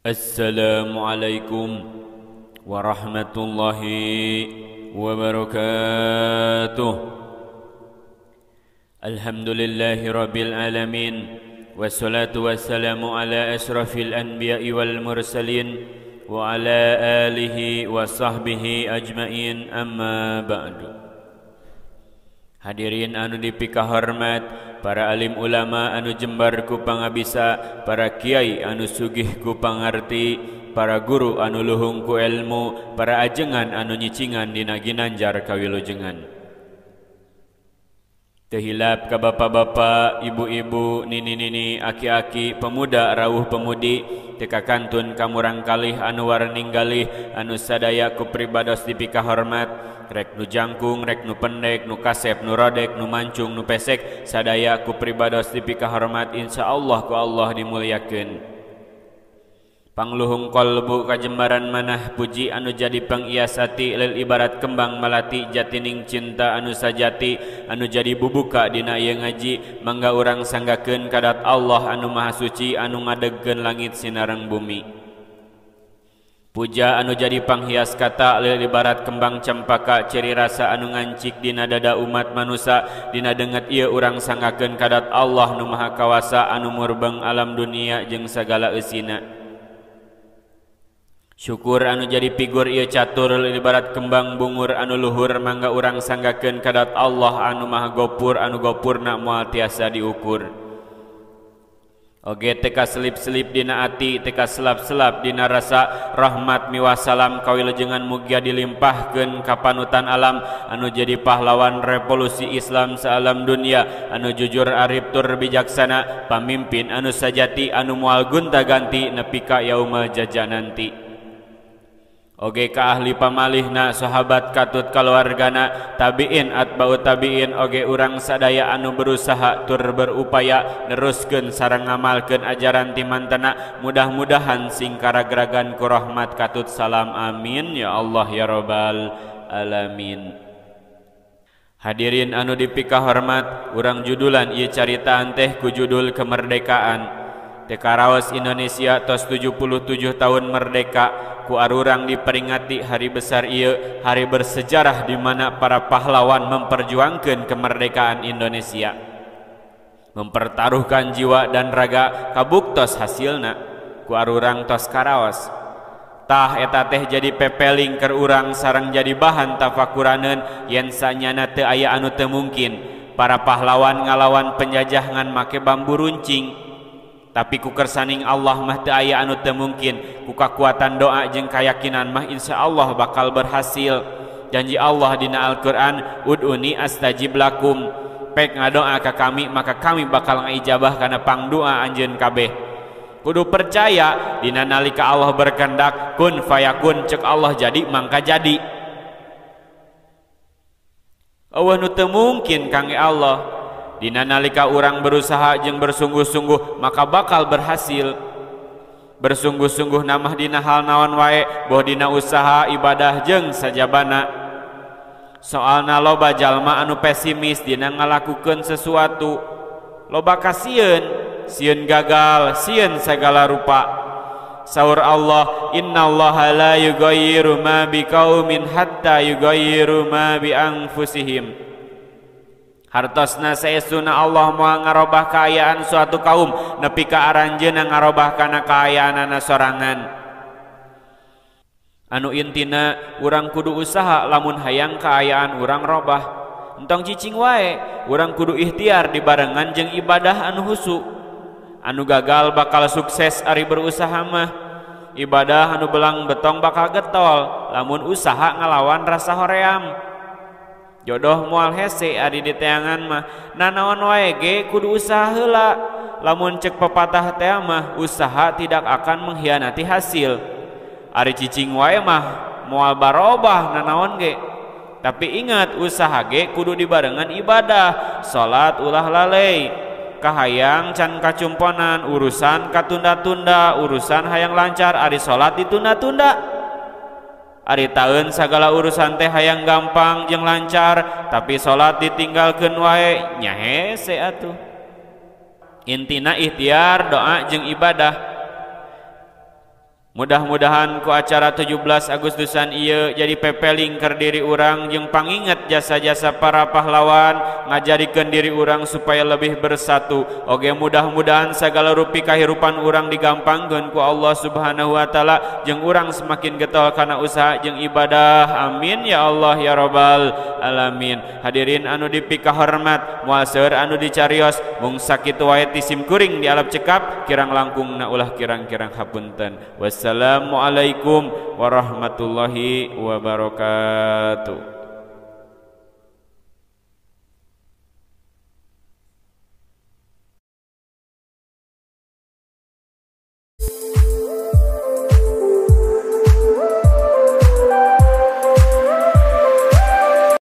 Assalamualaikum warahmatullahi wabarakatuh. Alhamdulillahi rabbil alamin. Wassalatu wassalamu ala ashrafil anbiya'i wal mursalin wa ala alihi wa sahbihi ajmain, amma ba'du. Hadirin anu dipika hormat, para alim ulama anu jembar ku pangabisa, para kiai anu sugih ku pangarti, para guru anu luhung ku ilmu, para ajengan anu nyicingan dina ginanjar kawilujengan. Tehilap ka bapa-bapa, ibu-ibu, nini-nini, aki-aki, pemuda, rawuh pemudi, teka kantun kamurang kalih anu warninggalih, anu sadaya ku pribados dipika hormat, rek nu jangkung, rek nu pendek, nu kasep, nu rodek, nu mancung, nu pesek, sadaya ku pribados dipika hormat, insyaallah ku Allah dimuliakeun. Pangluhung kolbu kajembaran manah puji anu jadi pangiasati lil ibarat kembang melati jatining cinta anu sajati anu jadi bubuka dina ieu ngaji, mangga urang sanggakeun kadat Allah anu maha suci anu ngadegkeun langit sinareng bumi. Puja anu jadi panghias kata lil ibarat kembang cempaka, ciri rasa anu ngancik dina dada umat manusia, dina denget ieu urang sanggakeun kadat Allah nu maha kawasa anu murbeng alam dunia jeung sagala eusina. Syukur anu jadi figur ieu catur lil ibarat kembang bungur anu luhur, mangga urang sanggakeun kadat Allah anu maha gopur anu gopurna moal tiasa diukur. Oge teka selip-selip dina ati, teka selap-selap dina rasa, rahmat miwasalam kawilujengan mugia dilimpahkeun ka panutan alam anu jadi pahlawan revolusi Islam saalam dunia, anu jujur arif tur bijaksana, pamimpin anu sajati anu moal gonta-ganti nepi ka yaumul jajah nanti. Oge ka ahli pamalihna, sahabat katut kaluargana, tabiin atba'u tabiin, oge urang sadaya anu berusaha tur berupaya neruskeun sareng ngamalkeun ajaran timantena, mudah-mudahan sing karagragan ku rahmat katut salam, amin ya Allah ya rabbal alamin. Hadirin anu dipika hormat, urang judulan ieu caritaan teh ku judul kemerdekaan. Teka raos Indonesia tos 77 tahun merdeka, ku arurang diperingati hari besar ieu, hari bersejarah di mana para pahlawan memperjuangkeun kemerdekaan Indonesia, mempertaruhkan jiwa dan raga, kabuktos hasilna ku arurang tos karaos. Tah eta teh jadi pepeling keur urang sareng jadi bahan tafakuraneun yen sanyana teu aya anu teu mungkin. Para pahlawan ngalawan penjajah ngan make bambu runcing, tapi ku kersaning Allah mah teu aya anu teu mungkin. Ku kakuatan doa jeung kayakinan mah insyaallah bakal berhasil. Janji Allah dina Al-Qur'an, ud'uni astajib lakum, pek ngadoa ka kami maka kami bakal ngaijabah kana pangdoa anjeun kabeh. Kudu percaya dina nalika Allah berkehendak kun fayakun, ceuk Allah jadi mangka jadi. Eueuh nu teu mungkin kangge Allah. Dina nalika urang berusaha jeung bersungguh-sungguh maka bakal berhasil. Bersungguh-sungguh namah dina hal naon wae, boh dina usaha, ibadah jeung sajabana. Soalna loba jalma anu pesimis dina ngalakukeun sesuatu. Loba kasieun, sieun gagal, sieun sagala rupa. Saur Allah, innallaha la yughayyiru ma biqaumin hatta yughayyiru ma bi anfusihim. Hartosna saestuna Allah moal ngarobah kaayaan suatu kaum nepi ka aranjeunna ngarobah kana kaayaanana sorangan. Anu intina urang kudu usaha lamun hayang kaayaan urang robah. Entong cicing wae, urang kudu ikhtiar dibarengan jeung ibadah anu husu. Anu gagal bakal sukses ari berusaha mah. Ibadah anu belang betong bakal getol lamun usaha ngalawan rasa hoream. Jodoh moal hese ari di teangan mah, nanaon wae ge kudu usaha heula. Lamun cek pepatah teh mah, usaha tidak akan mengkhianati hasil. Ari cicing wae mah moal barobah nanaon ge. Tapi ingat, usaha ge kudu dibarengan ibadah, salat ulah lalai. Kahayang can kacumponan, urusan katunda-tunda, urusan hayang lancar, ari salat ditunda-tunda. Ari taeun sagala urusan teh hayang gampang jeung lancar, tapi salat ditinggalkeun wae nya hese atuh. Intina ikhtiar, doa jeung ibadah. Mudah-mudahan ku acara 17 Agustusan ieu jadi pepeling keur diri urang jeung panginget jasa-jasa para pahlawan ngajarikeun diri urang supaya lebih bersatu. Oge mudah-mudahan sagala rupi kahirupan urang digampangkeun ku Allah Subhanahu wa taala jeung urang semakin getol kana usaha jeung ibadah. Amin ya Allah ya rabbal alamin. Hadirin anu dipika hormat, moal seueur anu dicarios mung sakitu wae ti sim kuring di alap cekap kirang langkungna ulah kirang-kirang hapunten. Wassalamualaikum warahmatullahi wabarakatuh.